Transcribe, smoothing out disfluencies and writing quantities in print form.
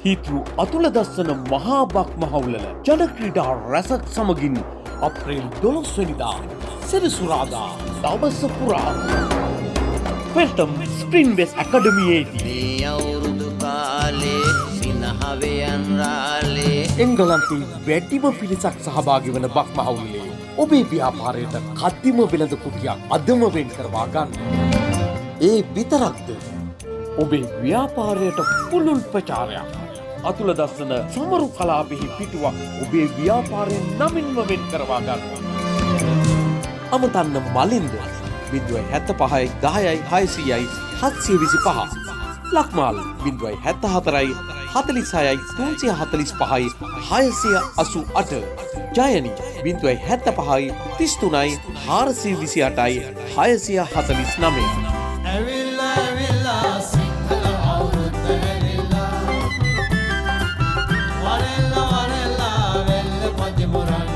හිතෘ අතුල දස්සන මහා බක් මහවුලල ජන ක්‍රීඩා රැසක් සමගින් අප්‍රේල් 12 වෙනිදා සෙනසුරාදා දවස පුරා ෆෙල්ටම් ස්ප්‍රින්වෙස් ඇකඩමියේදී මේ අවුරුදු කාලේ සිනහවෙයන් රාලේ එංගලන්තයේ වැඩිම පිරිසක් සහභාගී වන බක් මහවුලේ ඔබේ ව්‍යාපාරයට කදිම වෙළඳ කුටියක් අදම වෙන් කරවා ගන්න. ඒ විතරක්ද ඔබේ ව්‍යාපාරයට පුළුල් ප්‍රචාරයක්. අතුල දස්සන සමරු කලාපෙහි පිටුවක් ඔබේ ව්‍යාපාරයෙන් නමින්ම වෙන් කරවා ගන්න. අමතන්න මලින්ද 075 10යි 600යි 725 ලක්මාල් 074යි 46යි 345යි 688 ජයනි 075යි 33යි 428යි 649 ඇවිල්ලා සිංහල අවුරුද්ද හැරිලා වරෙල්ලා වෙල්ල පදිමුරන්